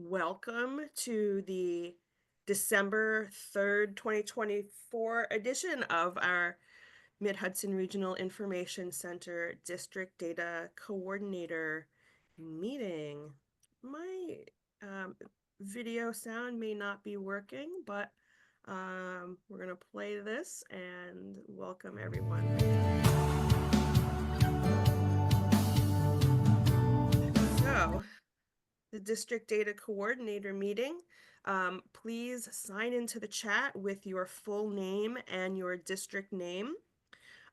Welcome to the December 3rd, 2024 edition of our Mid-Hudson Regional Information Center District Data Coordinator meeting. My video sound may not be working, but we're going to play this and welcome everyone. So, the District Data Coordinator meeting. Please sign into the chat with your full name and your district name.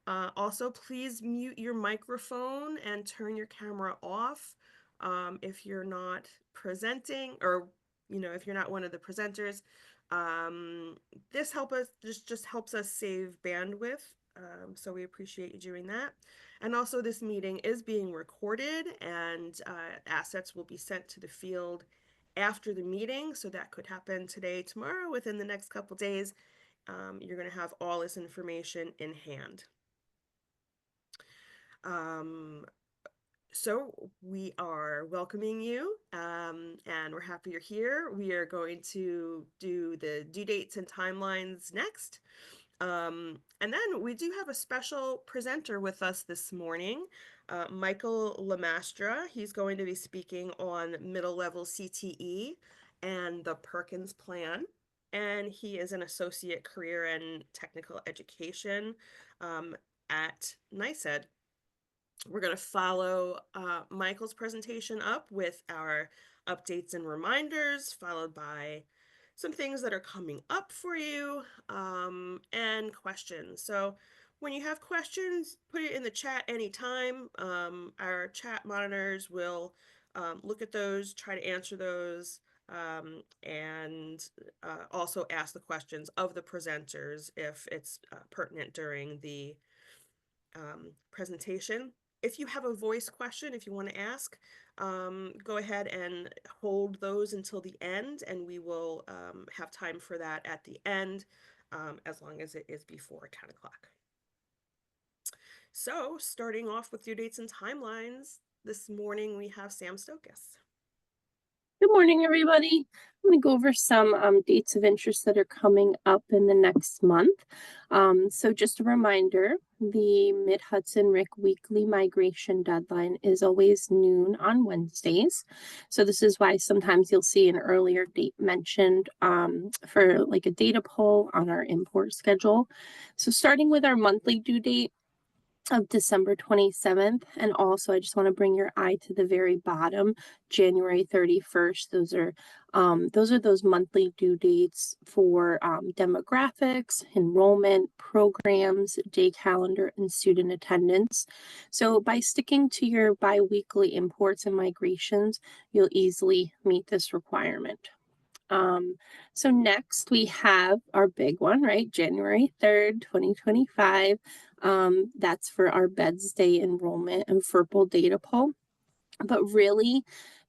Also, please mute your microphone and turn your camera off if you're not presenting, or if you're not one of the presenters. This just helps us save bandwidth. So we appreciate you doing that. And also, this meeting is being recorded, and assets will be sent to the field after the meeting. So that could happen today, tomorrow, within the next couple days. You're going to have all this information in hand. So we are welcoming you, and we're happy you're here. We are going to do the due dates and timelines next. And then we do have a special presenter with us this morning, Michael Lamastra. He's going to be speaking on middle level CTE and the Perkins Plan. And he is an associate career and technical education at NYSED. We're going to follow Michael's presentation up with our updates and reminders, followed by some things that are coming up for you, and questions. So when you have questions, put it in the chat anytime. Our chat monitors will look at those, try to answer those, and also ask the questions of the presenters if it's pertinent during the presentation. If you have a voice question, if you want to ask, go ahead and hold those until the end, and we will have time for that at the end, as long as it is before 10 o'clock. So, starting off with due dates and timelines, this morning we have Sam Stokas. Good morning, everybody. I'm going to go over some dates of interest that are coming up in the next month. So just a reminder, the Mid-Hudson-RIC weekly migration deadline is always noon on Wednesdays. So this is why sometimes you'll see an earlier date mentioned for like a data poll on our import schedule. So starting with our monthly due date of December 27th. And also, I just want to bring your eye to the very bottom, January 31st. Those are those monthly due dates for demographics, enrollment, programs, day calendar, and student attendance. So by sticking to your biweekly imports and migrations, you'll easily meet this requirement. So next we have our big one, right? January 3rd, 2025. That's for our Beds Day enrollment and FERPL data poll. But really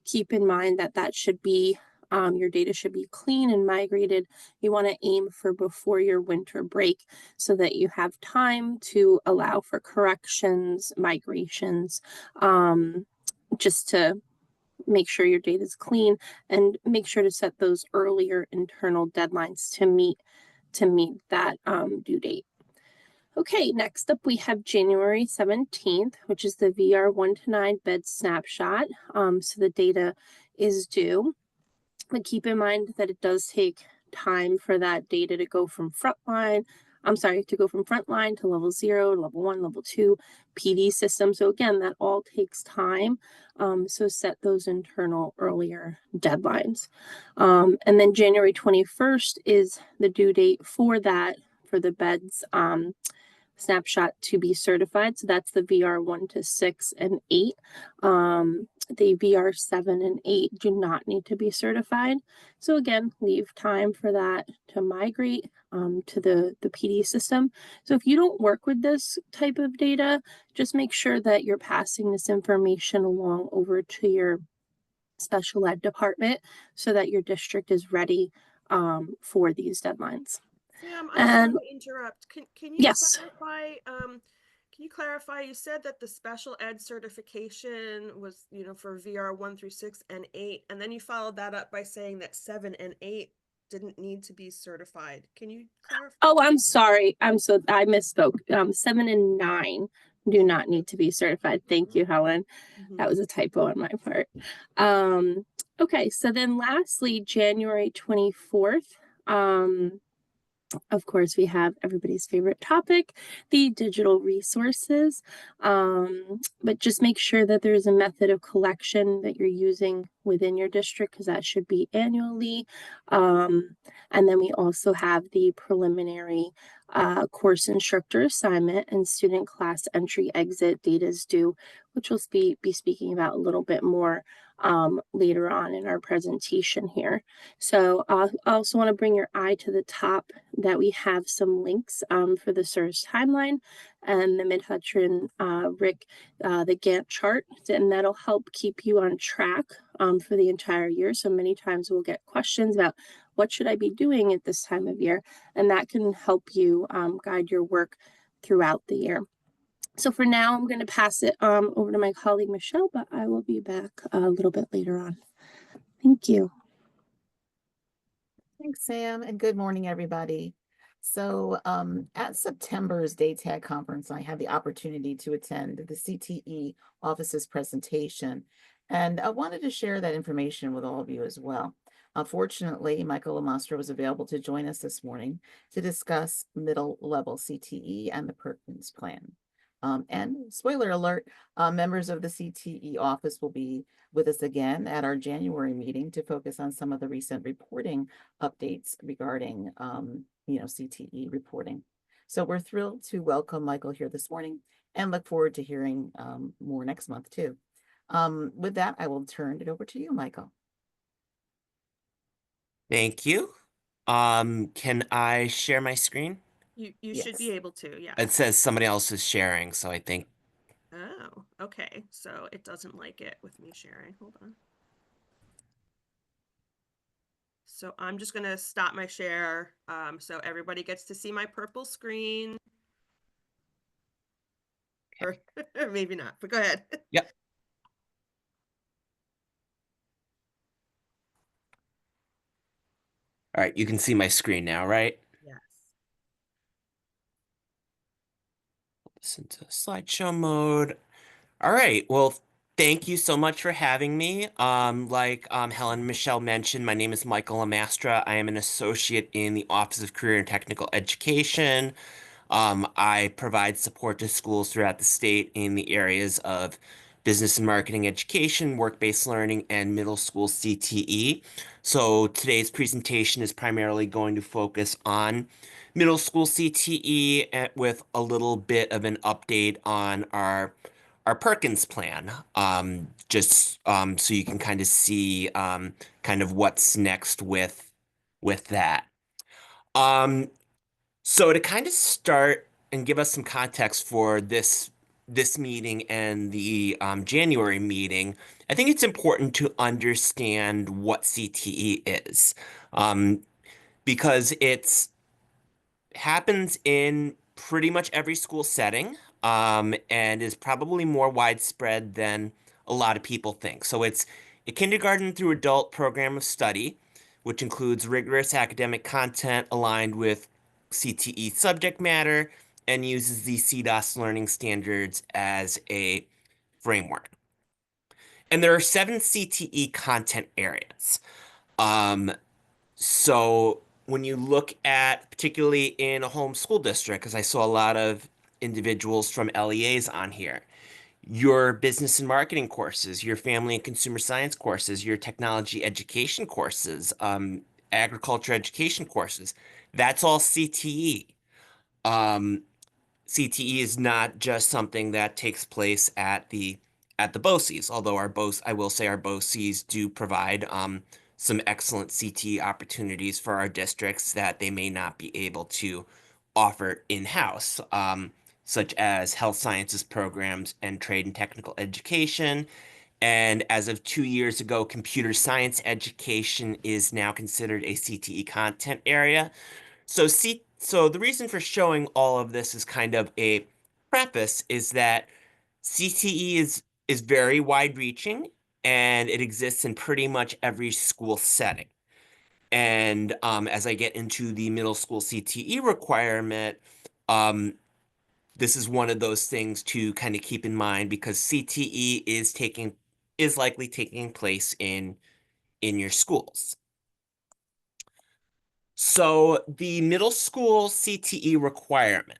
keep in mind that that should be, your data should be clean and migrated. You want to aim for before your winter break so that you have time to allow for corrections, migrations, just to make sure your data is clean, and make sure to set those earlier internal deadlines to meet that due date. Okay, next up we have January 17th, which is the VR 1 to 9 bed snapshot. So the data is due, but keep in mind that it does take time for that data to go from frontline to level 0, level 1, level 2 PD system. So again, that all takes time. So set those internal earlier deadlines. And then January 21st is the due date for the beds snapshot to be certified. So that's the VR 1 to 6 and 8. The VR 7 and 8 do not need to be certified. So again, leave time for that to migrate to the PD system. So if you don't work with this type of data, just make sure that you're passing this information along over to your special ed department so that your district is ready for these deadlines. Sam, I'm sorry to interrupt. Can you yes. clarify? Can Can you clarify? You said that the special ed certification was, for VR 1 through 6 and 8, and then you followed that up by saying that 7 and 8 didn't need to be certified. Can you clarify? Oh, I'm sorry. I misspoke. 7 and 9 do not need to be certified. Thank you, Helen. Mhm. That was a typo on my part. Okay, so then lastly, January 24th. Of course, we have everybody's favorite topic, the digital resources. But just make sure that there's a method of collection that you're using within your district, because that should be annually. And then we also have the preliminary course instructor assignment and student class entry exit data is due, which we'll be speaking about a little bit more later on in our presentation here. So I also want to bring your eye to the top that we have some links for the SIRS timeline and the MHRIC, the Gantt chart, and that'll help keep you on track for the entire year. So many times we'll get questions about what should I be doing at this time of year, and that can help you guide your work throughout the year. So for now, I'm going to pass it over to my colleague Michelle, but I will be back a little bit later on. Thank you. Thanks, Sam, and good morning, everybody. So at September's DayTag conference, I had the opportunity to attend the CTE office's presentation, and I wanted to share that information with all of you as well. Unfortunately, Michael Lamastro was available to join us this morning to discuss middle level CTE and the Perkins Plan. And spoiler alert, members of the CTE office will be with us again at our January meeting to focus on some of the recent reporting updates regarding, CTE reporting. So we're thrilled to welcome Michael here this morning and look forward to hearing more next month too. With that, I will turn it over to you, Michael. Thank you. Can I share my screen? You should be Yes. able to, yes. It says somebody else is sharing, so I think. Oh, okay. So it doesn't like it with me sharing. Hold on. So I'm just going to stop my share so everybody gets to see my purple screen. Or maybe not, but go ahead. Yep. All right, you can see my screen now, right? Yes. Listen to slideshow mode. All right, well, thank you so much for having me. Like Helen and Michelle mentioned, my name is Michael Amastra. I am an associate in the Office of Career and Technical Education. I provide support to schools throughout the state in the areas of business and marketing education, work-based learning, and middle school CTE. So today's presentation is primarily going to focus on middle school CTE with a little bit of an update on our Perkins plan, just so you can kind of see kind of what's next with that. Um, so to kind of start and give us some context for this meeting and the January meeting, I think it's important to understand what CTE is, because it's happens in pretty much every school setting, and is probably more widespread than a lot of people think. So it's a kindergarten through adult program of study, which includes rigorous academic content aligned with CTE subject matter and uses the CDOS learning standards as a framework. And there are 7 CTE content areas. Um, so when you look at, particularly in a home school district, because I saw a lot of individuals from LEAs on here, your business and marketing courses, your family and consumer science courses, your technology education courses, agriculture education courses, that's all CTE. Um, CTE is not just something that takes place at the BOCES, although I will say our BOCES do provide some excellent CTE opportunities for our districts that they may not be able to offer in-house, such as health sciences programs and trade and technical education. And as of 2 years ago, computer science education is now considered a CTE content area. So the reason for showing all of this is kind of a preface is that CTE is very wide-reaching and it exists in pretty much every school setting. And as I get into the middle school CTE requirement, this is one of those things to kind of keep in mind because CTE is likely taking place in your schools. So the middle school CTE requirement.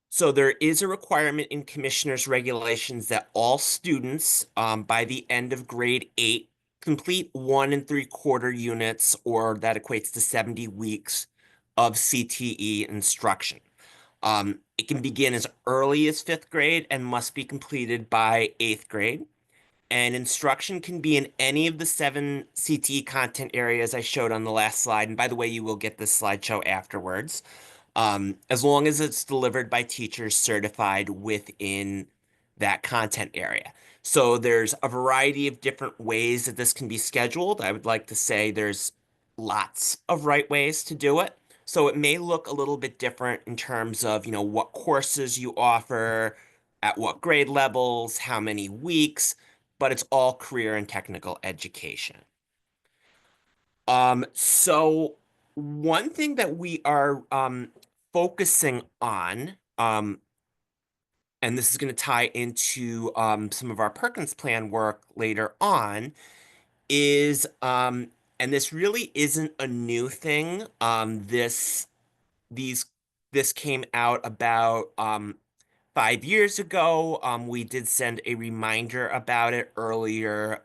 So there is a requirement in commissioner's regulations that all students by the end of grade 8 complete 1 3/4 units, or that equates to 70 weeks of CTE instruction. It can begin as early as 5th grade and must be completed by 8th grade. And instruction can be in any of the 7 CTE content areas I showed on the last slide. And by the way, you will get this slideshow afterwards, as long as it's delivered by teachers certified within that content area. So there's a variety of different ways that this can be scheduled. I would like to say there's lots of right ways to do it. So it may look a little bit different in terms of, what courses you offer, at what grade levels, how many weeks, but it's all career and technical education. So one thing that we are focusing on, and this is going to tie into some of our Perkins Plan work later on, is and this really isn't a new thing. These this came out about 5 years ago. We did send a reminder about it earlier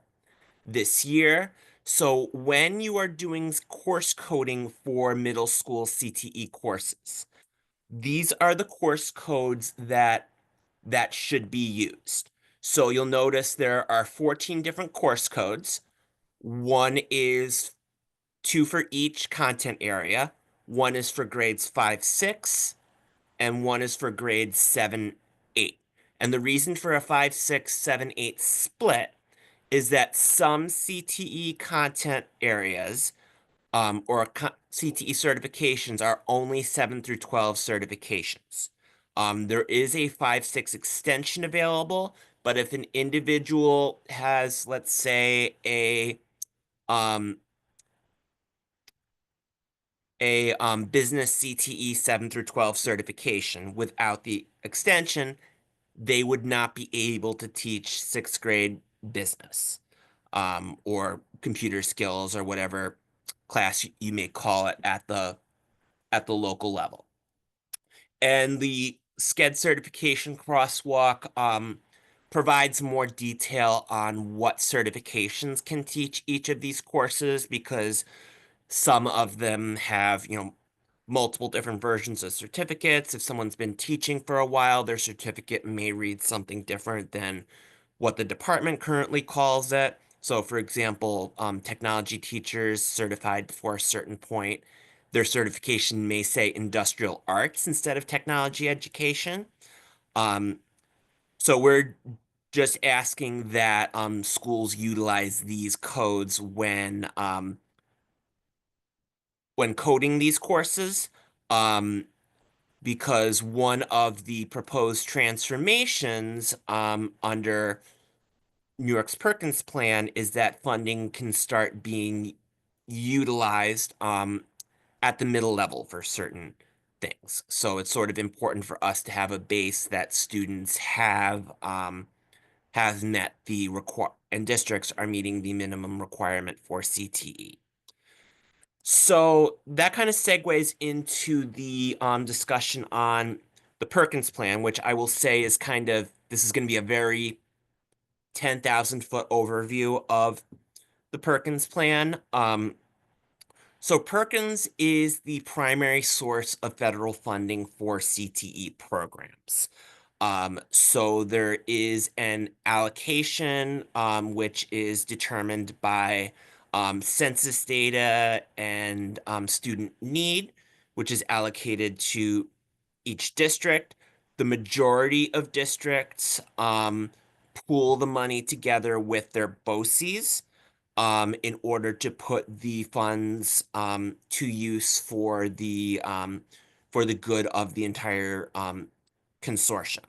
this year. So when you are doing course coding for middle school CTE courses, these are the course codes that should be used. So you'll notice there are 14 different course codes. One is 2 for each content area. One is for grades 5, 6, and one is for grades 7, 8. And the reason for a 5, 6, 7, 8 split is that some CTE content areas or CTE certifications are only 7 through 12 certifications. There is a 5, 6 extension available, but if an individual has, let's say, um, a business CTE 7 through 12 certification without the extension, they would not be able to teach 6th grade business, or computer skills or whatever class you may call it at the local level. And the SCED certification crosswalk provides more detail on what certifications can teach each of these courses, because some of them have, multiple different versions of certificates. If someone's been teaching for a while, their certificate may read something different than what the department currently calls it. So, for example, technology teachers certified before a certain point, their certification may say industrial arts instead of technology education. Um, so we're just asking that schools utilize these codes when coding these courses, because one of the proposed transformations under New York's Perkins Plan is that funding can start being utilized at the middle level for certain things. So it's sort of important for us to have a base that students have met the and districts are meeting the minimum requirement for CTE. So that kind of segues into the discussion on the Perkins Plan, which I will say is this is going to be a very 10,000-foot overview of the Perkins Plan. So Perkins is the primary source of federal funding for CTE programs. So there is an allocation, which is determined by census data and student need, which is allocated to each district. The majority of districts pool the money together with their BOCES in order to put the funds to use for the good of the entire consortium.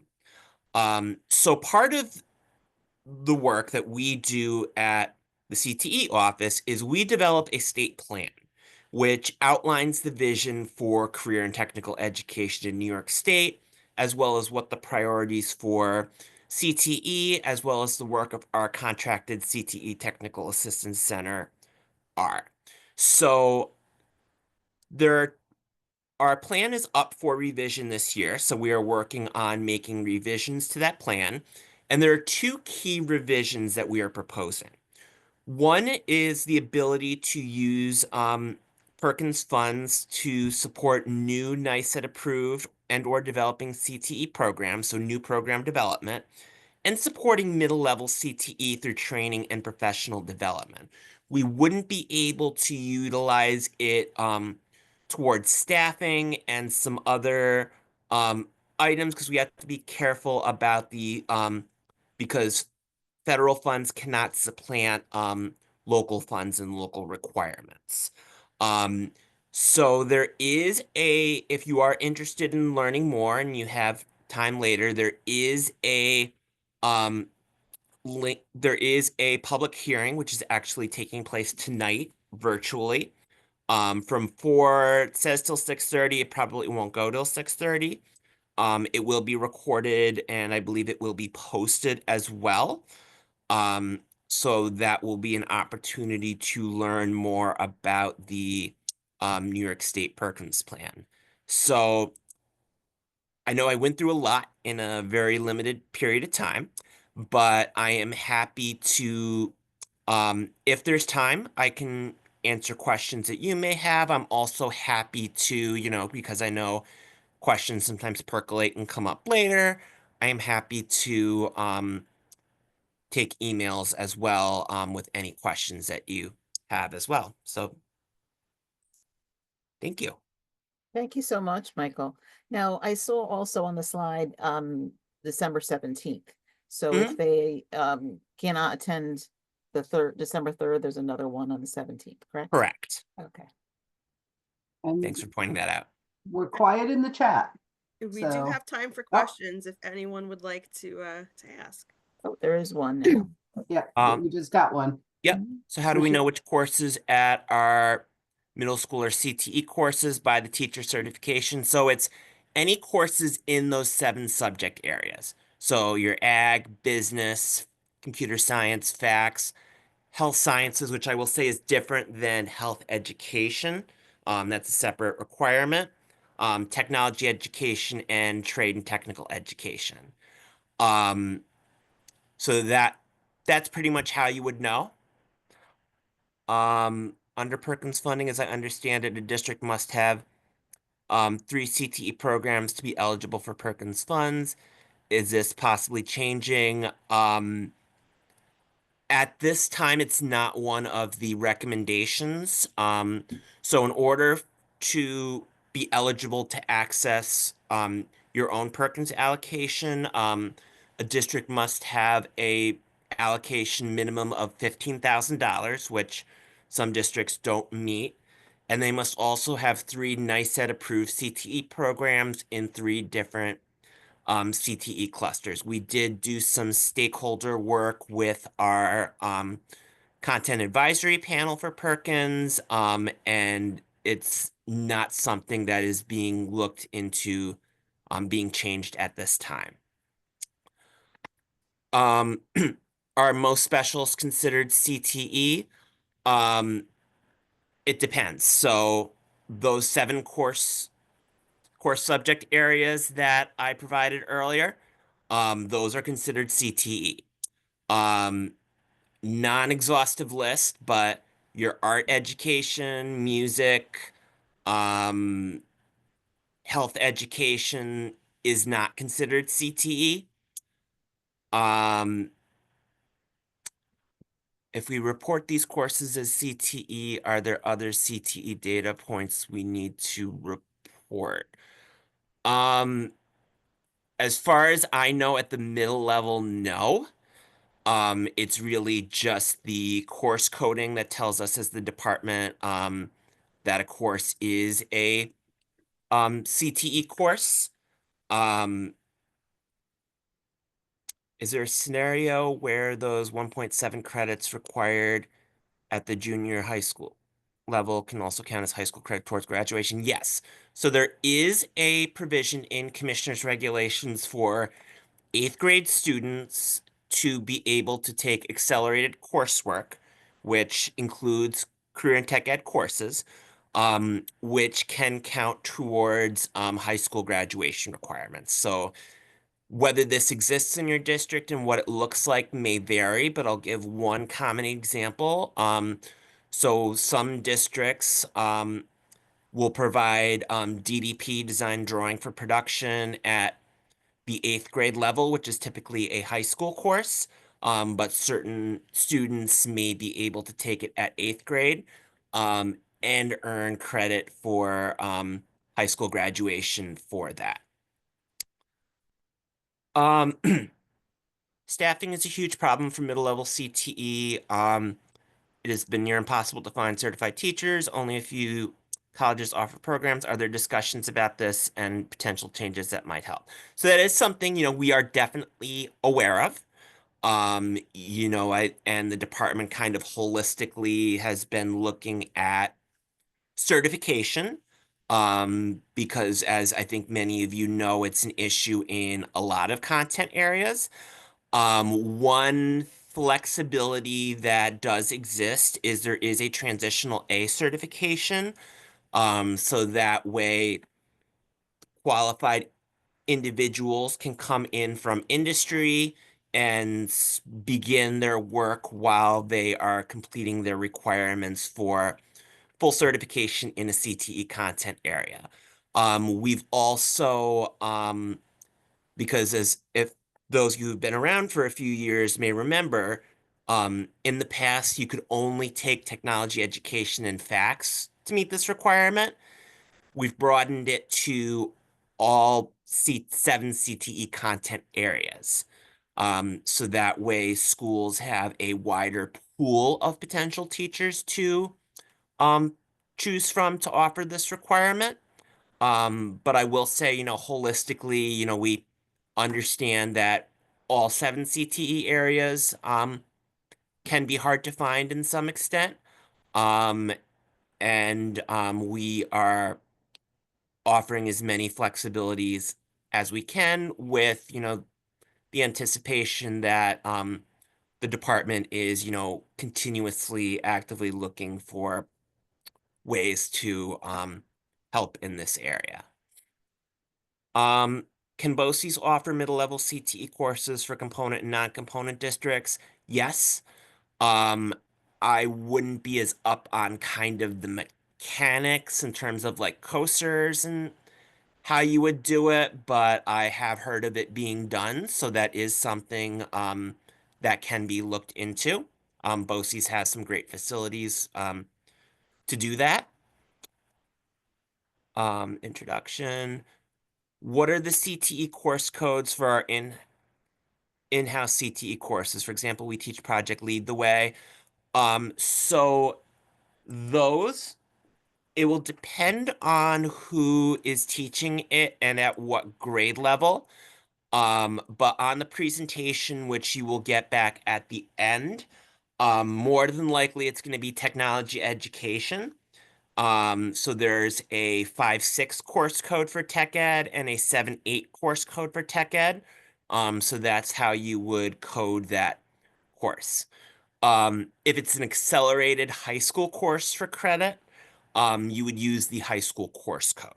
So part of the work that we do at the CTE office is we develop a state plan, which outlines the vision for career and technical education in New York State, as well as what the priorities for CTE, as well as the work of our contracted CTE Technical Assistance Center are. So there our plan is up for revision this year, so we are working on making revisions to that plan. And there are two key revisions that we are proposing. One is the ability to use Perkins funds to support new NICET approved and or developing CTE programs, so new program development, and supporting middle level CTE through training and professional development. We wouldn't be able to utilize it towards staffing and some other items because we have to be careful about the because federal funds cannot supplant local funds and local requirements. Um, so there is if you are interested in learning more and you have time later, there is a um, there is a public hearing which is actually taking place tonight virtually. From 4, it says till 6:30. It probably won't go till 6:30. It will be recorded and I believe it will be posted as well. Um, so that will be an opportunity to learn more about the New York State Perkins Plan. So I know I went through a lot in a very limited period of time, but I am happy to, if there's time, I can answer questions that you may have. I'm also happy to, because I know questions sometimes percolate and come up later. I am happy to take emails as well with any questions that you have as well. So thank you. Thank you so much, Michael. Now, I saw also on the slide, December 17th. So if they cannot attend the December 3rd, there's another one on the 17th, correct? Correct. Okay. And Thanks for pointing that out. we're quiet in the chat. We do So- have time for questions if anyone would like to ask. Oh, there is one now. Yeah, Um, we just got one. Yep. So how do we Which- know which courses at our middle school are CTE courses by the teacher certification? So it's any courses in those 7 subject areas. So your ag, business, computer science, facts, health sciences, which I will say is different than health education. That's a separate requirement. Technology education and trade and technical education. So that's pretty much how you would know. Under Perkins funding, as I understand it, a district must have 3 CTE programs to be eligible for Perkins funds. Is this possibly changing? At this time, it's not one of the recommendations. So in order to be eligible to access your own Perkins allocation, a district must have a allocation minimum of $15,000, which some districts don't meet. And they must also have 3 NICET approved CTE programs in 3 different CTE clusters. We did do some stakeholder work with our content advisory panel for Perkins, and it's not something that is being looked into being changed at this time. Are most specials considered CTE? It depends. So those 7 course subject areas that I provided earlier, those are considered CTE. Non-exhaustive list, but your art education, music, health education is not considered CTE. If we report these courses as CTE, are there other CTE data points we need to report? As far as I know at the middle level, no. It's really just the course coding that tells us as the department that a course is a CTE course. is there a scenario where those 1.7 credits required at the junior high school level can also count as high school credit towards graduation? Yes. So there is a provision in commissioner's regulations for 8th grade students to be able to take accelerated coursework, which includes career and tech ed courses, which can count towards high school graduation requirements. So whether this exists in your district and what it looks like may vary, but I'll give one common example. So some districts will provide DDP, design drawing for production, at the 8th grade level, which is typically a high school course. But certain students may be able to take it at 8th grade and earn credit for high school graduation for that. Um, Staffing is a huge problem for middle level CTE. It has been near impossible to find certified teachers. Only a few colleges offer programs. Are there discussions about this and potential changes that might help? So that is something, we are definitely aware of. And the department kind of holistically has been looking at certification, because as I think many of you know, it's an issue in a lot of content areas. One flexibility that does exist is there is a transitional A certification. So that way qualified individuals can come in from industry and begin their work while they are completing their requirements for full certification in a CTE content area. We've also, because as if those of you who've been around for a few years may remember, in the past, you could only take technology education and facts to meet this requirement. We've broadened it to all 7 CTE content areas. So that way schools have a wider pool of potential teachers to um, choose from to offer this requirement. But I will say, holistically, we understand that all 7 CTE areas can be hard to find in some extent. Um, and we are offering as many flexibilities as we can with, the anticipation that the department is, continuously actively looking for ways to help in this area. Can BOCES offer middle-level CTE courses for component and non-component districts? Yes. I wouldn't be as up on kind of the mechanics in terms of like coasters and how you would do it, but I have heard of it being done, so that is something that can be looked into. BOCES has some great facilities to do that. Introduction. What are the CTE course codes for our in-house CTE courses? For example, we teach Project Lead the Way. So those, it will depend on who is teaching it and at what grade level. But on the presentation, which you will get back at the end, more than likely it's going to be technology education. So there's a 5.6 course code for tech ed and a 7.8 course code for tech ed. So that's how you would code that course. If it's an accelerated high school course for credit, you would use the high school course code.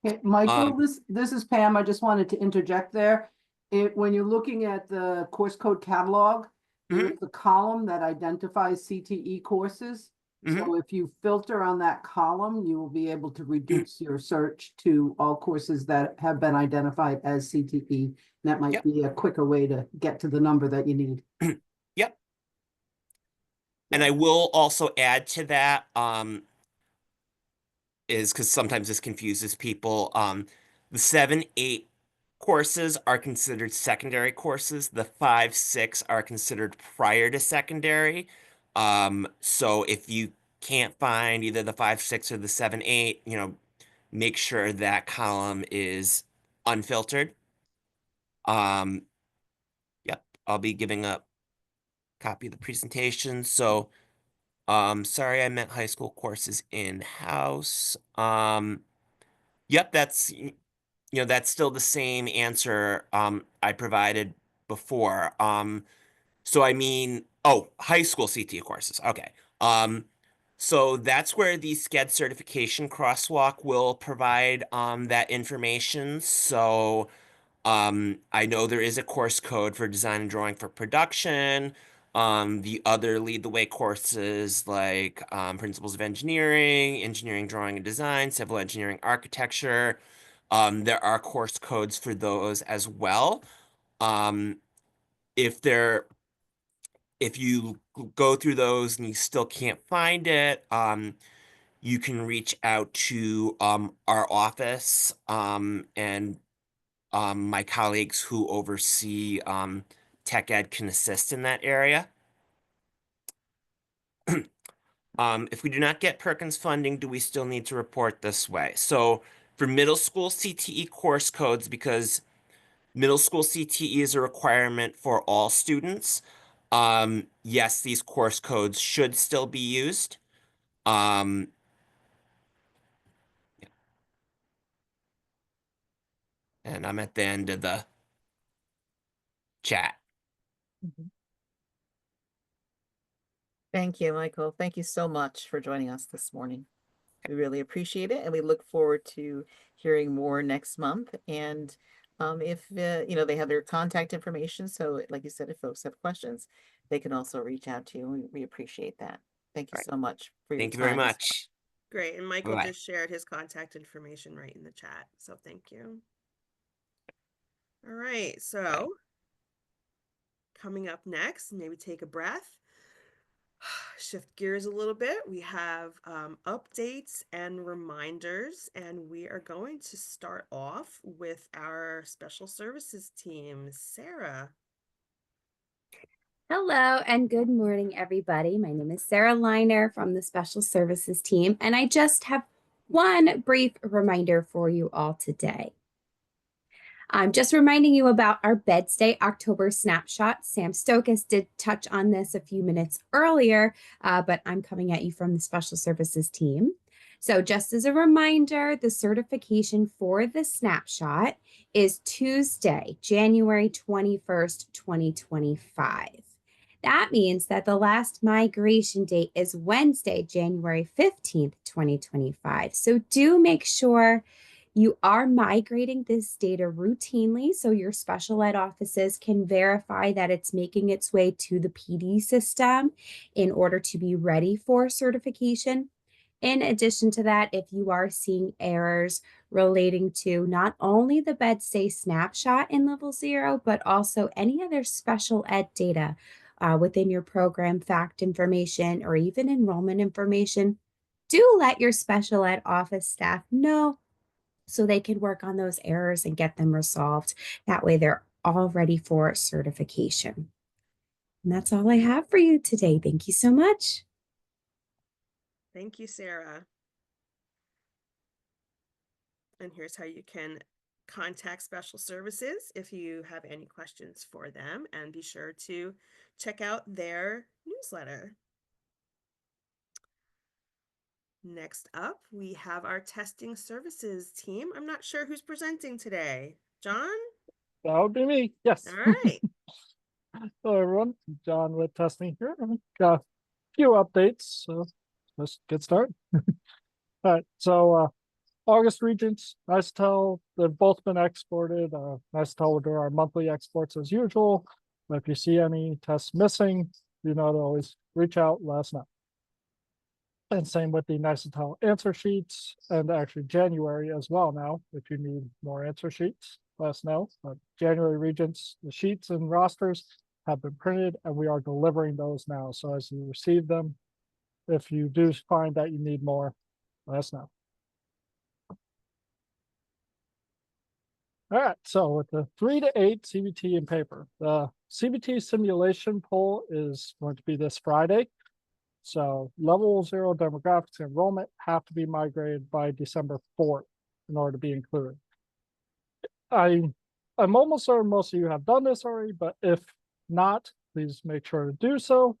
Okay, Michael, Um, this is Pam. I just wanted to interject there. When you're looking at the course code catalog, mhm, there's the column that identifies CTE courses. mhm. So if you filter on that column, you will be able to reduce your search to all courses that have been identified as CTE. That might Yep. be a quicker way to get to the number that you need. Yep. And I will also add to that, is because sometimes this confuses people. The 7.8 courses are considered secondary courses. The 5.6 are considered prior to secondary. So if you can't find either the 5.6 or the 7.8, make sure that column is unfiltered. Yep, I'll be giving a copy of the presentation. So, sorry, I meant high school courses in-house. Yep, that's still the same answer I provided before. So I mean, oh, high school CT courses. Okay. Um, so that's where the SCED certification crosswalk will provide that information. So I know there is a course code for design and drawing for production. The other lead the way courses like principles of engineering, engineering drawing and design, civil engineering architecture. There are course codes for those as well. Um, if they're if you go through those and you still can't find it, you can reach out to our office and my colleagues who oversee tech ed can assist in that area. If we do not get Perkins funding, do we still need to report this way? So for middle school CTE course codes, because middle school CTE is a requirement for all students, yes, these course codes should still be used. Um, and I'm at the end of the chat. Mhm. Thank you, Michael. Thank you so much for joining us this morning. We really appreciate it, and we look forward to hearing more next month. And if they have their contact information, so like you said, if folks have questions, they can also reach out to you. We appreciate that. Thank you All right. so much for your Thank you very time. much. Great. And Michael Bye-bye. just shared his contact information right in the chat. So thank you. All right. So coming up next, maybe take a breath, shift gears a little bit. We have updates and reminders, and we are going to start off with our special services team. Sarah. Hello and good morning, everybody. My name is Sarah Liner from the Special Services team, and I just have one brief reminder for you all today. I'm just reminding you about our Bed Stay October snapshot. Sam Stokas did touch on this a few minutes earlier, but I'm coming at you from the Special Services team. So just as a reminder, the certification for the snapshot is Tuesday, January 21st, 2025. That means that the last migration date is Wednesday, January 15th, 2025. So do make sure you are migrating this data routinely so your special ed offices can verify that it's making its way to the PD system in order to be ready for certification. In addition to that, if you are seeing errors relating to not only the bed stay snapshot in level 0, but also any other special ed data within your program fact information or even enrollment information, do let your special ed office staff know so they can work on those errors and get them resolved. That way they're all ready for certification. And that's all I have for you today. Thank you so much. Thank you, Sarah. And here's how you can contact special services if you have any questions for them, and be sure to check out their newsletter. Next up, we have our testing services team. I'm not sure who's presenting today. John? That would be me. Yes. All right. Hello, everyone. John with testing here. Got a few updates, so let's get started. All right. So August regions, nice to tell they've both been exported. Nice to tell we'll do our monthly exports as usual. But if you see any tests missing, you know to always reach out, let us know. And same with the nice to tell answer sheets, and actually January as well now. If you need more answer sheets, let us know. But January regions, the sheets and rosters have been printed, and we are delivering those now. So as you receive them, if you do find that you need more, let us know. All right, so with the 3 to 8 CBT in paper, the CBT simulation poll is going to be this Friday. So level 0 demographics enrollment have to be migrated by December 4th in order to be included. I I'm almost certain most of you have done this already, but if not, please make sure to do so.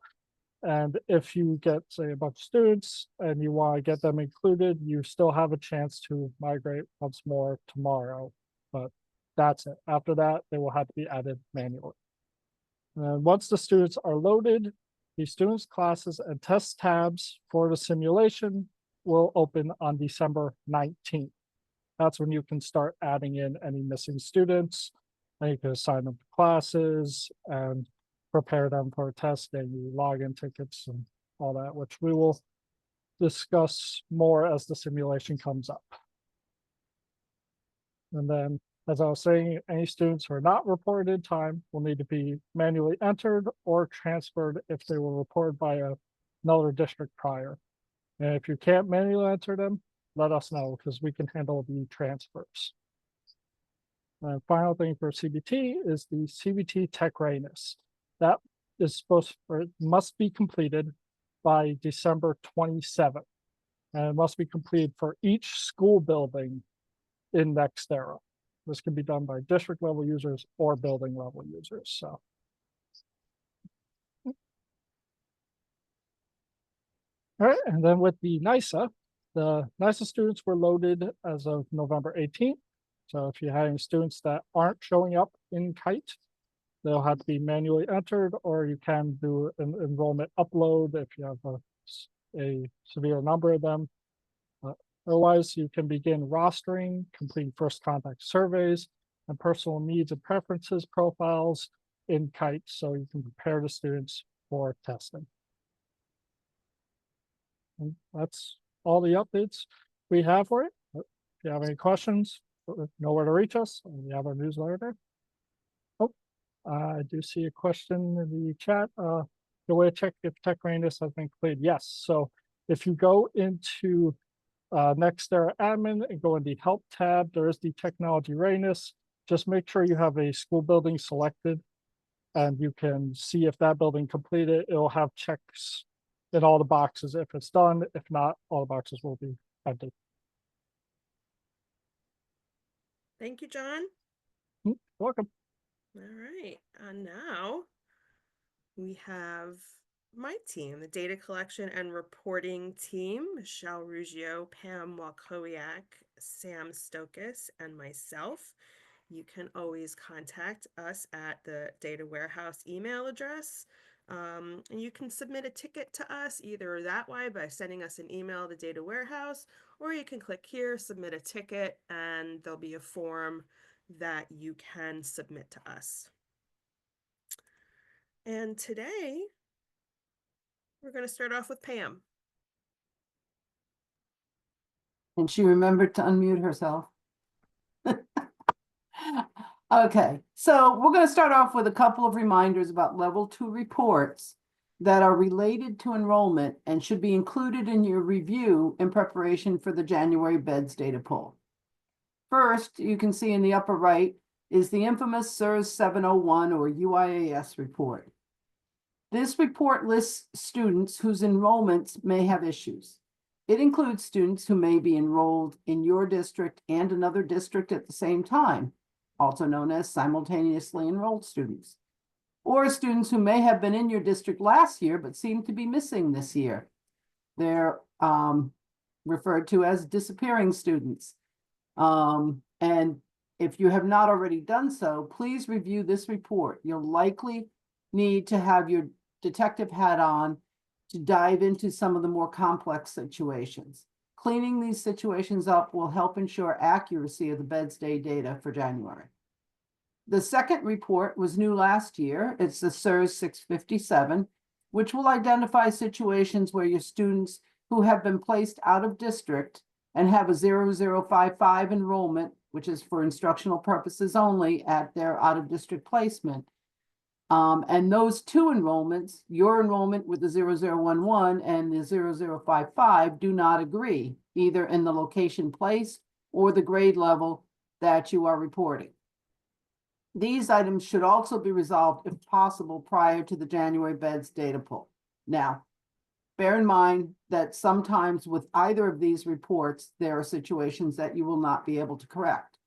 And if you get, say, a bunch of students and you want to get them included, you still have a chance to migrate once more tomorrow. But that's it. After that, they will have to be added manually. And once the students are loaded, the students' classes and test tabs for the simulation will open on December 19th. That's when you can start adding in any missing students, and you can assign them to classes and prepare them for testing, login tickets and all that, which we will discuss more as the simulation comes up. And then, as I was saying, any students who are not reported in time will need to be manually entered or transferred if they were reported by another district prior. And if you can't manually enter them, let us know because we can handle the transfers. And final thing for CBT is the CBT tech readiness. That is supposed, or it must be completed by December 27th. And it must be completed for each school building in Nextera. This can be done by district level users or building level users. So. All right, and then with the NYSA students were loaded as of November 18th. So if you have any students that aren't showing up in Kite, they'll have to be manually entered, or you can do an enrollment upload if you have a severe number of them. Otherwise, you can begin rostering, completing first contact surveys, and personal needs and preferences profiles in Kite so you can prepare the students for testing. And that's all the updates we have for it. If you have any questions, know where to reach us. We have our newsletter there. Oh, I do see a question in the chat. The way to check if tech readiness has been completed. Yes. So if you go into Nextera admin and go in the help tab, there is the technology readiness. Just make sure you have a school building selected and you can see if that building completed. It'll have checks in all the boxes if it's done. If not, all the boxes will be empty. Thank you, John. You're welcome. All right, and now we have my team, the data collection and reporting team, Michelle Ruggio, Pam Walkowiak, Sam Stokas, and myself. You can always contact us at the data warehouse email address. And you can submit a ticket to us either that way by sending us an email to data warehouse, or you can click here, submit a ticket, and there'll be a form that you can submit to us. And today, we're going to start off with Pam. And she remembered to unmute herself. Okay, so we're going to start off with a couple of reminders about level 2 reports that are related to enrollment and should be included in your review in preparation for the January beds data poll. First, you can see in the upper right is the infamous SIRS 701 or UIAS report. This report lists students whose enrollments may have issues. It includes students who may be enrolled in your district and another district at the same time, also known as simultaneously enrolled students, or students who may have been in your district last year but seem to be missing this year. They're referred to as disappearing students. And if you have not already done so, please review this report. You'll likely need to have your detective hat on to dive into some of the more complex situations. Cleaning these situations up will help ensure accuracy of the beds day data for January. The second report was new last year. It's the SIRS 657, which will identify situations where your students who have been placed out of district and have a 0055 enrollment, which is for instructional purposes only at their out-of-district placement. And those two enrollments, your enrollment with the 0011 and the 0055, do not agree, either in the location placed or the grade level that you are reporting. These items should also be resolved, if possible, prior to the January beds data poll. Now, bear in mind that sometimes with either of these reports, there are situations that you will not be able to correct.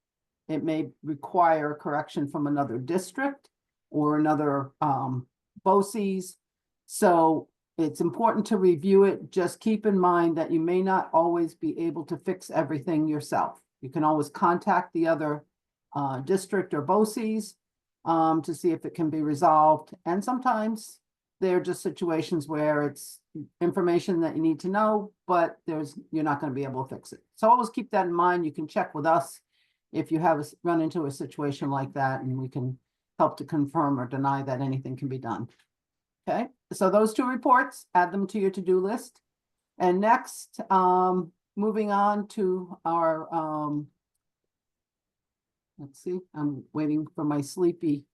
It may require a correction from another district or another BOCES. So it's important to review it. Just keep in mind that you may not always be able to fix everything yourself. You can always contact the other district or BOCES to see if it can be resolved. And sometimes they're just situations where it's information that you need to know, but you're not going to be able to fix it. So always keep that in mind. You can check with us if you have run into a situation like that, and we can help to confirm or deny that anything can be done. Okay, so those two reports, add them to your to-do list. And next, moving on to our, let's see, I'm waiting for my sleepy.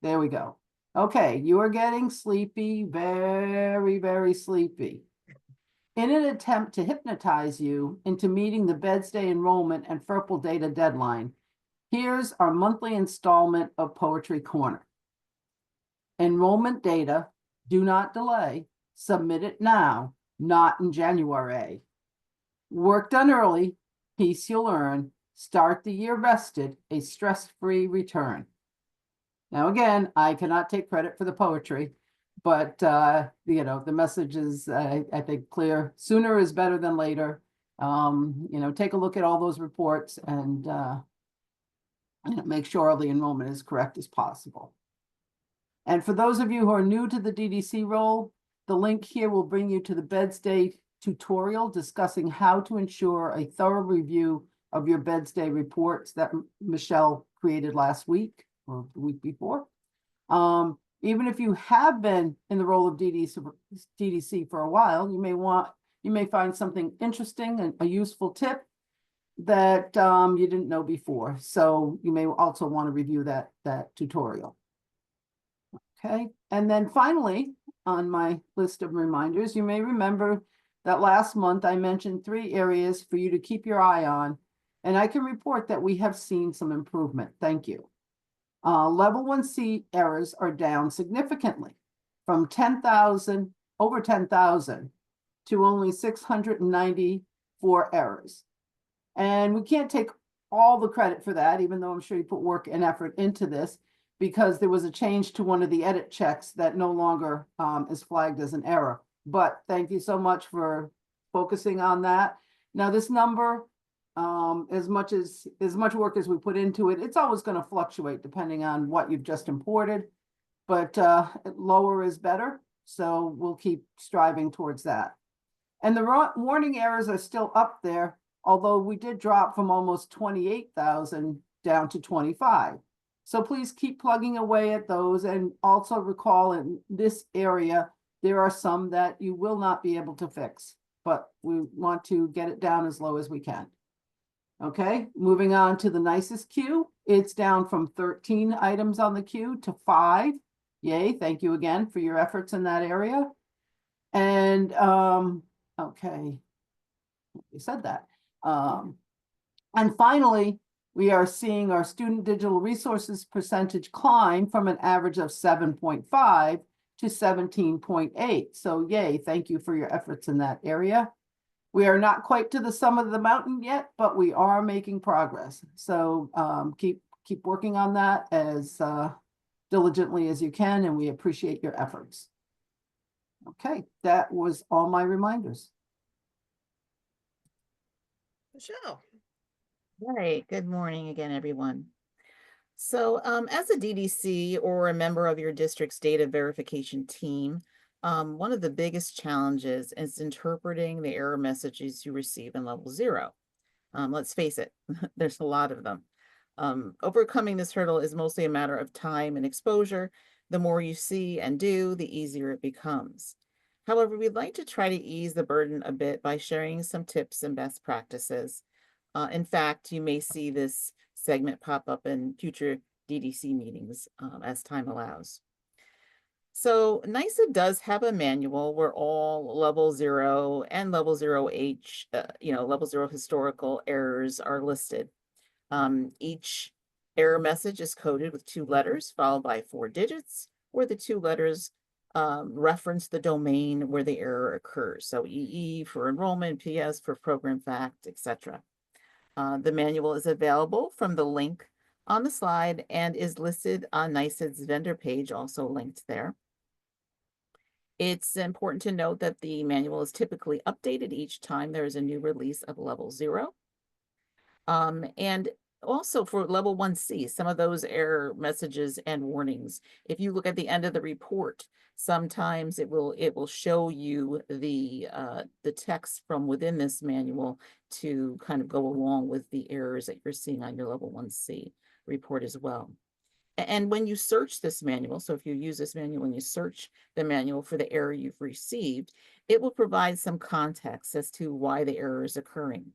There we go. Okay, you are getting sleepy, very, very sleepy. In an attempt to hypnotize you into meeting the Beds Day enrollment and FERPL data deadline, here's our monthly installment of Poetry Corner. Enrollment data, do not delay, submit it now, not in January. Work done early, peace you'll earn, start the year rested, a stress-free return. Now, again, I cannot take credit for the poetry, but, you know, the message is, I think, clear. Sooner is better than later. You know, take a look at all those reports and make sure all the enrollment is correct as possible. And for those of you who are new to the DDC role, the link here will bring you to the Beds Day tutorial discussing how to ensure a thorough review of your Beds Day reports that Michelle created last week or the week before. Even if you have been in the role of DDC for a while, you may find something interesting and a useful tip that you didn't know before. So you may also want to review that tutorial. Okay, and then finally, on my list of reminders, you may remember that last month I mentioned 3 areas for you to keep your eye on, and I can report that we have seen some improvement. Thank you. Level 1C errors are down significantly from 10,000, over 10,000 to only 694 errors. And we can't take all the credit for that, even though I'm sure you put work and effort into this, because there was a change to one of the edit checks that no longer is flagged as an error. But thank you so much for focusing on that. Now, this number, as much work as we put into it, it's always going to fluctuate depending on what you've just imported, but lower is better. So we'll keep striving towards that. And the warning errors are still up there, although we did drop from almost 28,000 down to 25. So please keep plugging away at those, and also recall in this area, there are some that you will not be able to fix, but we want to get it down as low as we can. Okay, moving on to the nicest queue. It's down from 13 items on the queue to 5. Yay, thank you again for your efforts in that area. And, okay, you said that. And finally, we are seeing our student digital resources percentage climb from an average of 7.5 to 17.8. So yay, thank you for your efforts in that area. We are not quite to the summit of the mountain yet, but we are making progress. So keep working on that as diligently as you can, and we appreciate your efforts. Okay, that was all my reminders. Michelle. All right, good morning again, everyone. So as a DDC or a member of your district's data verification team, one of the biggest challenges is interpreting the error messages you receive in level 0. Let's face it, there's a lot of them. Overcoming this hurdle is mostly a matter of time and exposure. The more you see and do, the easier it becomes. However, we'd like to try to ease the burden a bit by sharing some tips and best practices. In fact, you may see this segment pop up in future DDC meetings as time allows. So NYSA does have a manual where all level 0 and level 0H, level 0 historical errors are listed. Each error message is coded with 2 letters followed by 4 digits, where the 2 letters reference the domain where the error occurs. So EE for enrollment, PS for program fact, etc. The manual is available from the link on the slide and is listed on NYSED's vendor page, also linked there. It's important to note that the manual is typically updated each time there is a new release of level 0. And also for level 1C, some of those error messages and warnings, if you look at the end of the report, sometimes it will show you the text from within this manual to kind of go along with the errors that you're seeing on your level 1C report as well. And when you search this manual, so if you use this manual and you search the manual for the error you've received, it will provide some context as to why the error is occurring.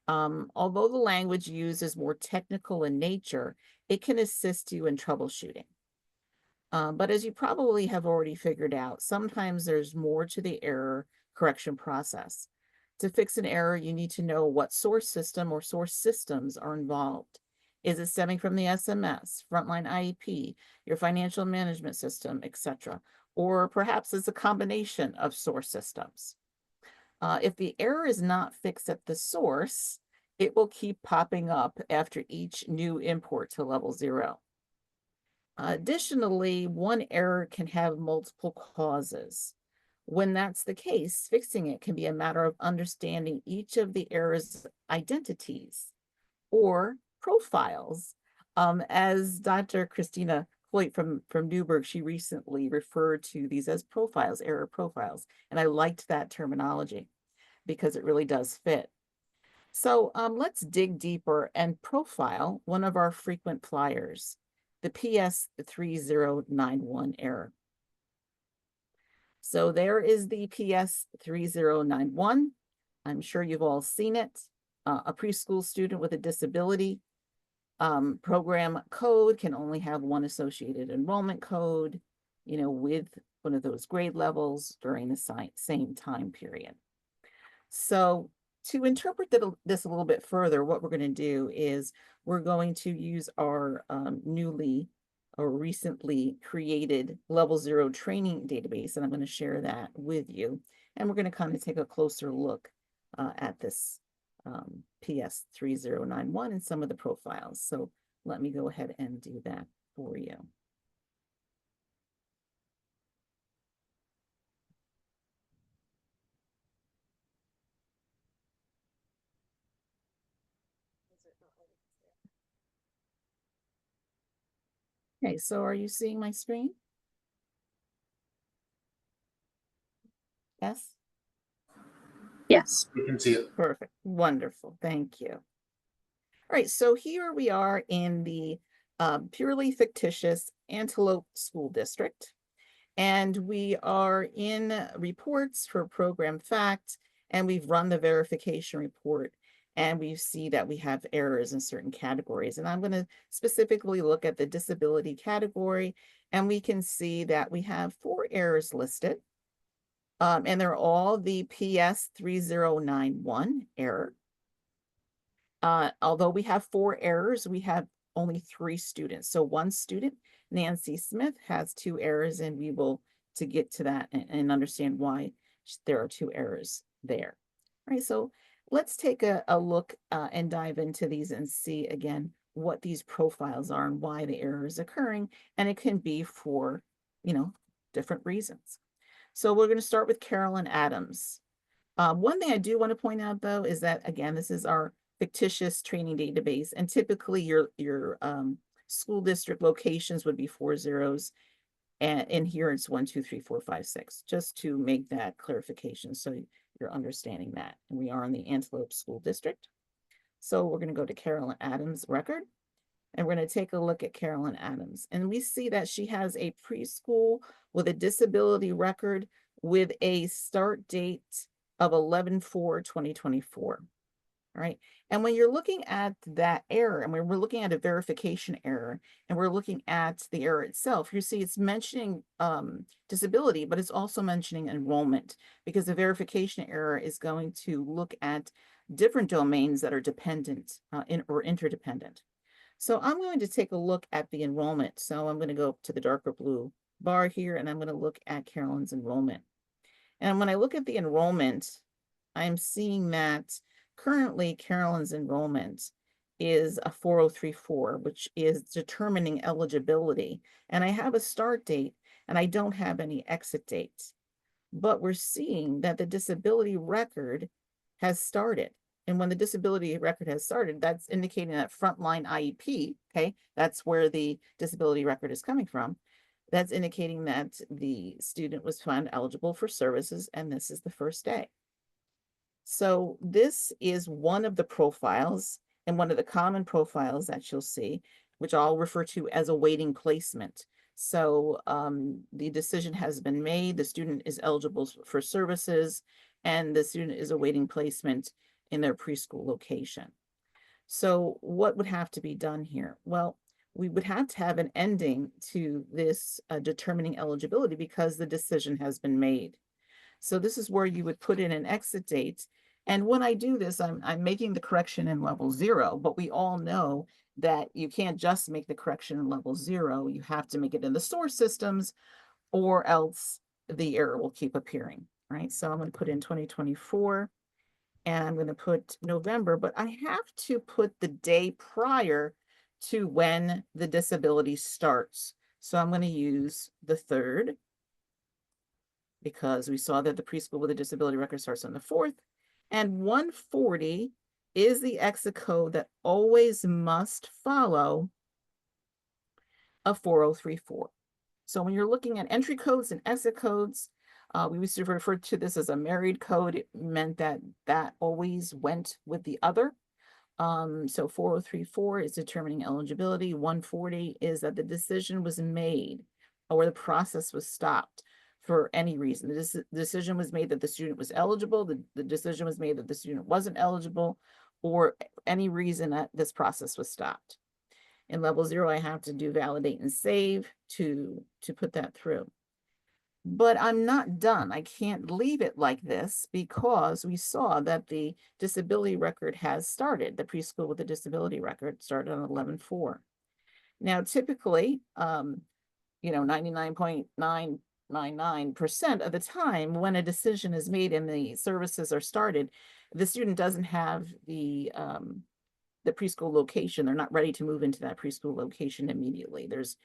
Although the language used is more technical in nature, it can assist you in troubleshooting. But as you probably have already figured out, sometimes there's more to the error correction process. To fix an error, you need to know what source system or source systems are involved. Is it stemming from the SMS, frontline IEP, your financial management system, etc.? Or perhaps it's a combination of source systems. If the error is not fixed at the source, it will keep popping up after each new import to level 0. Additionally, one error can have multiple causes. When that's the case, fixing it can be a matter of understanding each of the error's identities or profiles. As Dr. Christina Hoyt from Newburgh, she recently referred to these as profiles, error profiles. And I liked that terminology because it really does fit. So let's dig deeper and profile one of our frequent flyers, the PS3091 error. So there is the PS3091. I'm sure you've all seen it. A preschool student with a disability. Program code can only have one associated enrollment code, with one of those grade levels during the same time period. So to interpret this a little bit further, what we're going to do is we're going to use our newly or recently created level 0 training database, and I'm going to share that with you. And we're going to kind of take a closer look at this PS3091 and some of the profiles. So let me go ahead and do that for you. Okay, so are you seeing my screen? Yes? Yes. You can see it. Perfect. Wonderful. Thank you. All right, so here we are in the purely fictitious Antelope School District, and we are in reports for program fact, and we've run the verification report, and we see that we have errors in certain categories. And I'm going to specifically look at the disability category, and we can see that we have 4 errors listed. And they're all the PS3091 error. Although we have 4 errors, we have only 3 students. So one student, Nancy Smith, has 2 errors, and we will to get to that and understand why there are 2 errors there. All right, so let's take a look and dive into these and see again what these profiles are and why the error is occurring. And it can be for, different reasons. So we're going to start with Carolyn Adams. One thing I do want to point out, though, is that, again, this is our fictitious training database, and typically your school district locations would be 4 zeros, and in here it's 1, 2, 3, 4, 5, 6, just to make that clarification so you're understanding that. And we are in the Antelope School District. So we're going to go to Carolyn Adams' record, and we're going to take a look at Carolyn Adams. And we see that she has a preschool with a disability record with a start date of 11/4/2024. All right. And when you're looking at that error, and when we're looking at a verification error, and we're looking at the error itself, you see it's mentioning disability, but it's also mentioning enrollment, because the verification error is going to look at different domains that are dependent or interdependent. So I'm going to take a look at the enrollment. So I'm going to go to the darker blue bar here, and I'm going to look at Carolyn's enrollment. And when I look at the enrollment, I'm seeing that Currently, Carolyn's enrollment is a 4034, which is determining eligibility. And I have a start date and I don't have any exit dates. But we're seeing that the disability record has started. And when the disability record has started, that's indicating that frontline IEP, okay, that's where the disability record is coming from. That's indicating that the student was found eligible for services, and this is the first day. So this is one of the profiles and one of the common profiles that you'll see, which I'll refer to as awaiting placement. So the decision has been made, the student is eligible for services, and the student is awaiting placement in their preschool location. So what would have to be done here? Well, we would have to have an ending to this determining eligibility because the decision has been made. So this is where you would put in an exit date. And when I do this, I'm making the correction in level 0, but we all know that you can't just make the correction in level 0. You have to make it in the source systems, or else the error will keep appearing, right? So I'm going to put in 2024, and I'm going to put November, but I have to put the day prior to when the disability starts. So I'm going to use the 3rd, because we saw that the preschool with a disability record starts on the 4th. And 140 is the exit code that always must follow a 4034. So when you're looking at entry codes and exit codes, we used to refer to this as a married code. It meant that that always went with the other. So 4034 is determining eligibility. 140 is that the decision was made or the process was stopped for any reason. The decision was made that the student was eligible, the decision was made that the student wasn't eligible, or any reason that this process was stopped. In level 0, I have to do validate and save to put that through. But I'm not done. I can't leave it like this because we saw that the disability record has started. The preschool with the disability record started on 11/4. Now, typically, 99.999% of the time when a decision is made and the services are started, the student doesn't have the preschool location. They're not ready to move into that preschool location immediately. There's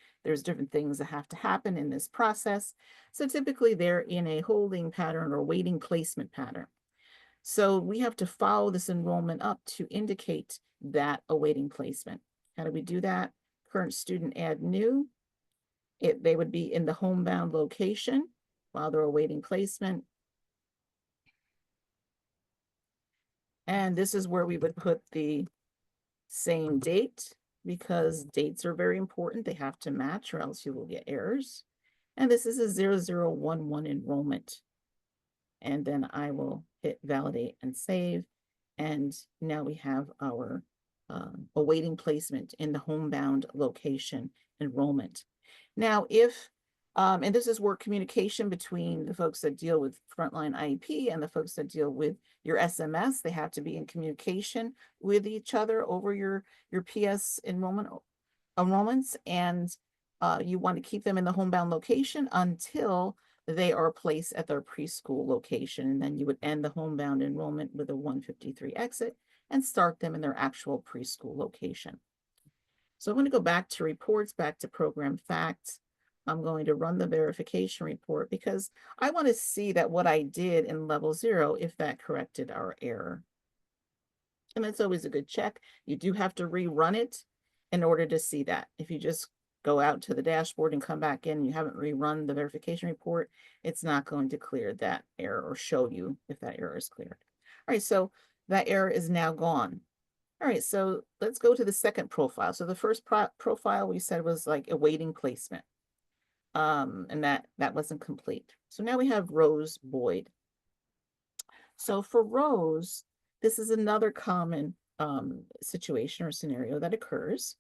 different things that have to happen in this process. So typically they're in a holding pattern or waiting placement pattern. So we have to follow this enrollment up to indicate that awaiting placement. How do we do that? Current student add new. They would be in the homebound location while they're awaiting placement. And this is where we would put the same date, because dates are very important. They have to match or else you will get errors. And this is a 0011 enrollment. And then I will hit validate and save. And now we have our awaiting placement in the homebound location enrollment. Now, if, and this is where communication between the folks that deal with frontline IEP and the folks that deal with your SMS, they have to be in communication with each other over your PS enrollments, and you want to keep them in the homebound location until they are placed at their preschool location. And then you would end the homebound enrollment with a 153 exit and start them in their actual preschool location. So I'm going to go back to reports, back to program facts. I'm going to run the verification report because I want to see that what I did in level 0, if that corrected our error. And that's always a good check. You do have to rerun it in order to see that. If you just go out to the dashboard and come back in, and you haven't rerun the verification report, it's not going to clear that error or show you if that error is cleared. All right, so that error is now gone. All right, so let's go to the second profile. So the first profile we said was like awaiting placement. And that wasn't complete. So now we have Rose Boyd. So for Rose, this is another common situation or scenario that occurs.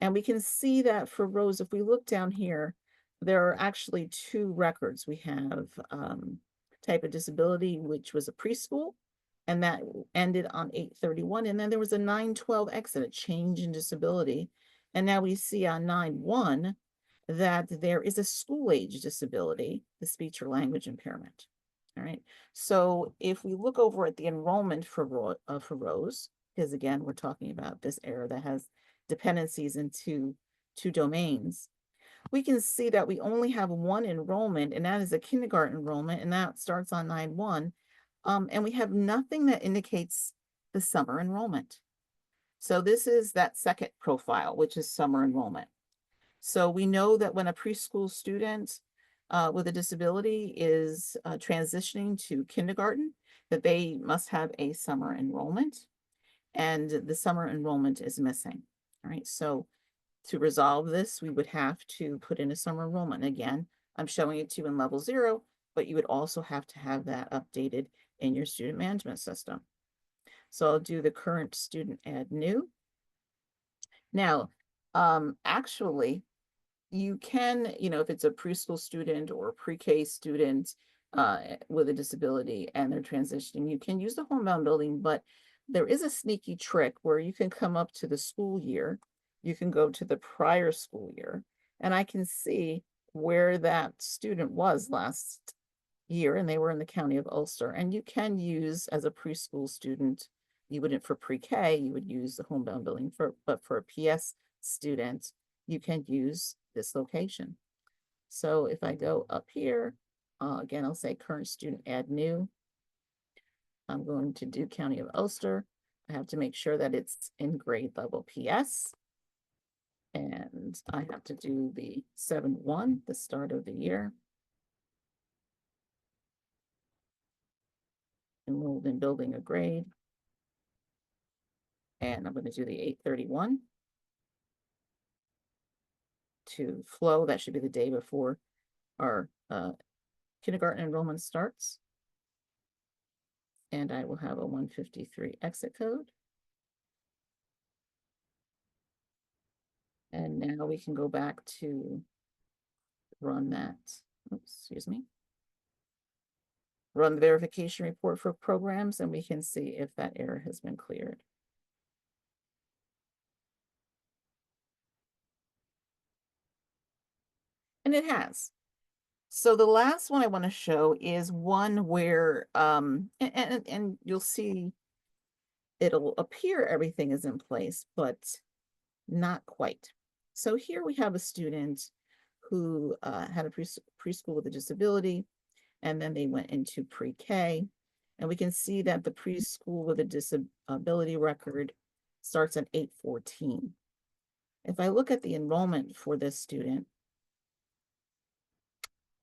And we can see that for Rose, if we look down here, there are actually 2 records. We have type of disability, which was a preschool, and that ended on 8/31. And then there was a 9/12 exit, a change in disability. And now we see on 9/1 that there is a school age disability, the speech or language impairment. All right. So if we look over at the enrollment for rows, because again, we're talking about this error that has dependencies into two domains, we can see that we only have one enrollment, and that is a kindergarten enrollment, and that starts on 9/1. And we have nothing that indicates the summer enrollment. So this is that second profile, which is summer enrollment. So we know that when a preschool student with a disability is transitioning to kindergarten, that they must have a summer enrollment, and the summer enrollment is missing. All right, so to resolve this, we would have to put in a summer enrollment. Again, I'm showing it to you in level 0, but you would also have to have that updated in your student management system. So I'll do the current student add new. Now, actually, you can, if it's a preschool student or a pre-K student with a disability and they're transitioning, you can use the homebound building, but there is a sneaky trick where you can come up to the school year, you can go to the prior school year, and I can see where that student was last year, and they were in the county of Ulster. And you can use, as a preschool student, you wouldn't for pre-K, you would use the homebound building, but for a PS student, you can use this location. So if I go up here, again, I'll say current student add new. I'm going to do county of Ulster. I have to make sure that it's in grade level PS. And I have to do the 7/1, the start of the year. Enrolled in building a grade. And I'm going to do the 8/31. To flow, that should be the day before our kindergarten enrollment starts. And I will have a 153 exit code. And now we can go back to run that, oops, excuse me. Run the verification report for programs, and we can see if that error has been cleared. And it has. So the last one I want to show is one where, and you'll see it'll appear everything is in place, but not quite. So here we have a student who had a preschool with a disability, and then they went into pre-K. And we can see that the preschool with a disability record starts at 8/14. If I look at the enrollment for this student,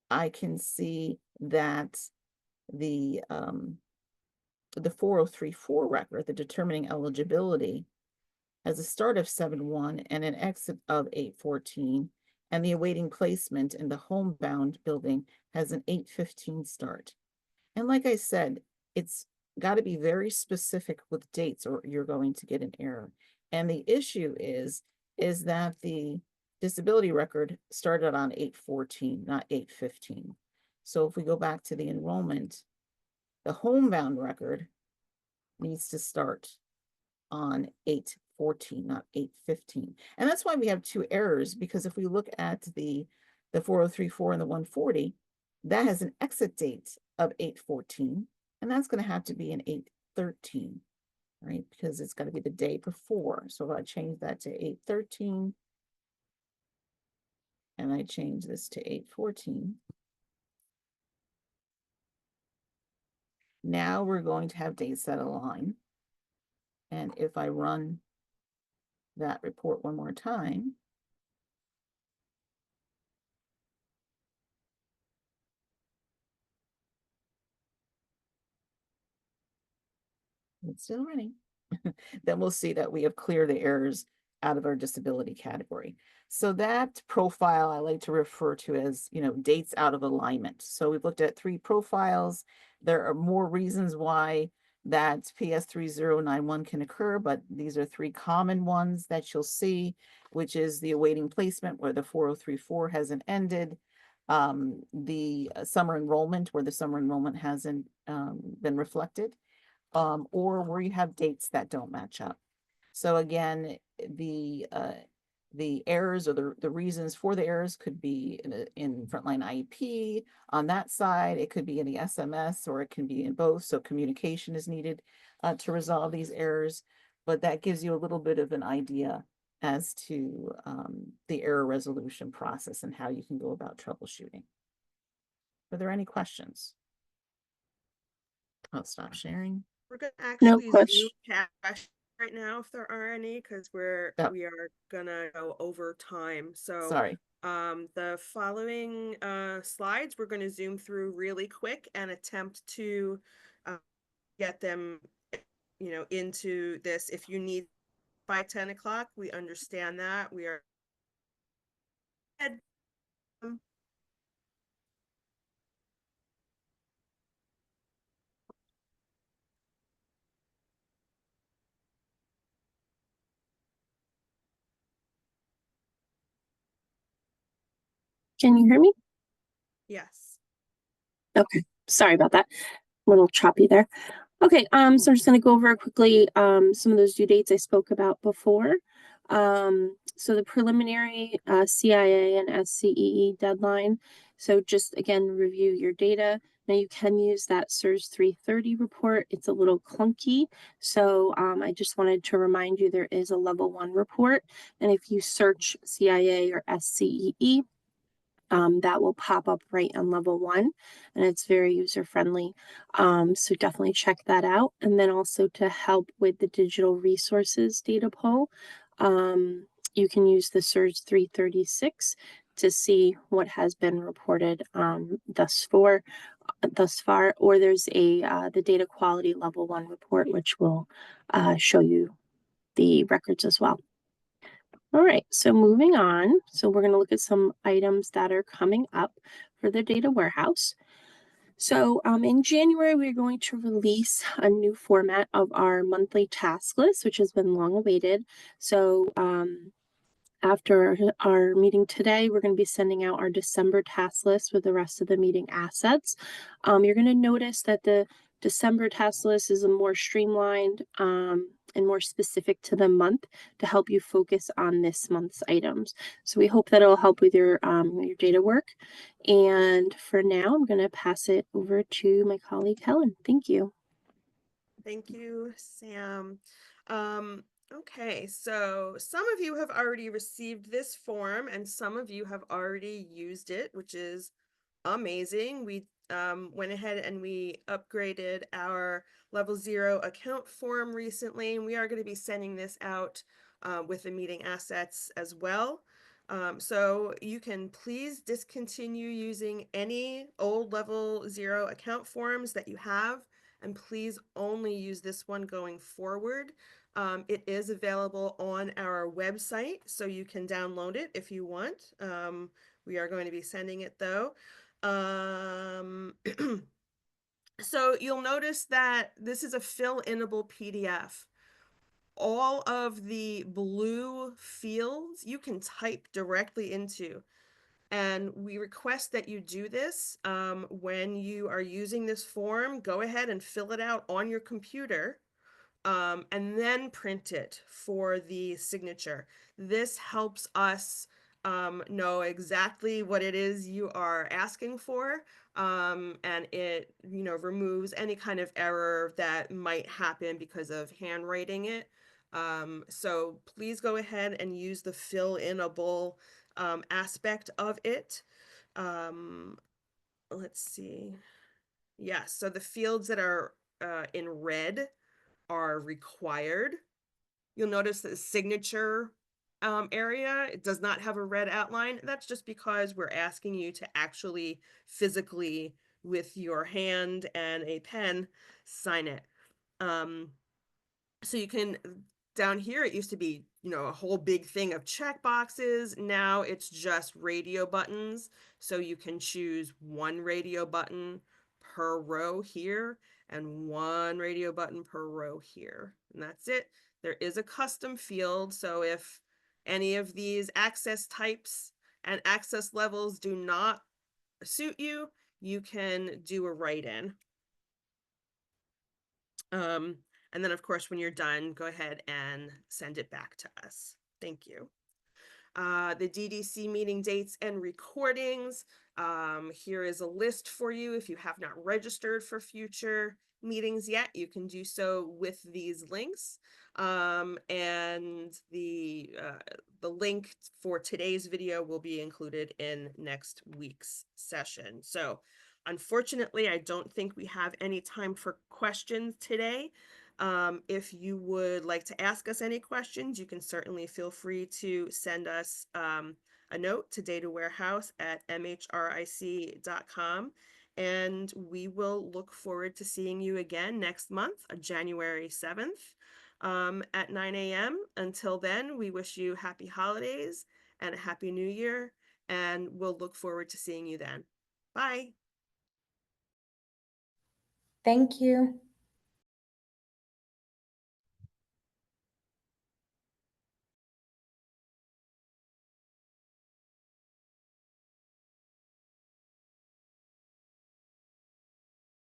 I can see that the 4034 record, the determining eligibility, has a start of 7/1 and an exit of 8/14, and the awaiting placement in the homebound building has an 8/15 start. And like I said, it's got to be very specific with dates or you're going to get an error. And the issue is that the disability record started on 8/14, not 8/15. So if we go back to the enrollment, the homebound record needs to start on 8/14, not 8/15. And that's why we have two errors, because if we look at the 4034 and the 140, that has an exit date of 8/14, and that's going to have to be an 8/13, right? Because it's got to be the day before. So if I change that to 8/13, and I change this to 8/14, now we're going to have dates that align. And if I run that report one more time, it's still running, then we'll see that we have cleared the errors out of our disability category. So that profile I like to refer to as, dates out of alignment. So we've looked at 3 profiles. There are more reasons why that PS3091 can occur, but these are 3 common ones that you'll see, which is the awaiting placement where the 4034 hasn't ended, the summer enrollment where the summer enrollment hasn't been reflected, or where you have dates that don't match up. So again, the the errors or the reasons for the errors could be in frontline IEP on that side. It could be in the SMS, or it can be in both. So communication is needed to resolve these errors. But that gives you a little bit of an idea as to the error resolution process and how you can go about troubleshooting. Are there any questions? I'll stop sharing. We're gonna No actually question. Zoom cash right now if there are any, because Oh. we are gonna go over time. So Sorry. the following slides we're gonna zoom through really quick and attempt to get them, you know, into this. If you need by 10 o'clock, we understand that. We are Can you hear me? yes. Okay, sorry about that. A little choppy there. Okay, so I'm just going to go over quickly some of those due dates I spoke about before. So the preliminary CIA and SCEE deadline. So just again, review your data. Now you can use that SIRS 330 report. It's a little clunky. So I just wanted to remind you there is a level 1 report. And if you search CIA or SCEE, that will pop up right on level 1, and it's very user friendly. So definitely check that out. And then also to help with the digital resources data poll, you can use the SIRS 336 to see what has been reported thus far, or there's the data quality level 1 report, which will show you the records as well. All right, so moving on. So we're going to look at some items that are coming up for the data warehouse. So in January, we're going to release a new format of our monthly task list, which has been long awaited. So after our meeting today, we're going to be sending out our December task list with the rest of the meeting assets. You're going to notice that the December task list is a more streamlined and more specific to the month to help you focus on this month's items. So we hope that it'll help with your data work. And for now, I'm going to pass it over to my colleague, Helen. Thank you. Thank you, Sam. Okay, so some of you have already received this form and some of you have already used it, which is amazing. We went ahead and we upgraded our level 0 account form recently, and we are going to be sending this out with the meeting assets as well. So you can please discontinue using any old level 0 account forms that you have, and please only use this one going forward. It is available on our website, so you can download it if you want. We are going to be sending it though. So you'll notice that this is a fill-inable PDF. All of the blue fields you can type directly into. And we request that you do this when you are using this form. Go ahead and fill it out on your computer and then print it for the signature. This helps us know exactly what it is you are asking for, and it, you know, removes any kind of error that might happen because of handwriting it. So please go ahead and use the fill-inable aspect of it. Let's see. Yeah, so the fields that are in red are required. You'll notice the signature area, it does not have a red outline. That's just because we're asking you to actually physically, with your hand and a pen, sign it. So you can, down here, it used to be, you know, a whole big thing of check boxes. Now it's just radio buttons. So you can choose one radio button per row here and one radio button per row here. And that's it. There is a custom field. So if any of these access types and access levels do not suit you, you can do a write-in. And then of course, when you're done, go ahead and send it back to us. Thank you. the DDC meeting dates and recordings. Here is a list for you. If you have not registered for future meetings yet, you can do so with these links. And the link for today's video will be included in next week's session. So unfortunately, I don't think we have any time for questions today. If you would like to ask us any questions, you can certainly feel free to send us a note to datawarehouse@mhric.com. And we will look forward to seeing you again next month, January 7th, at 9 a.m. Until then, we wish you happy holidays and a happy new year, and we'll look forward to seeing you then. Bye. Thank you.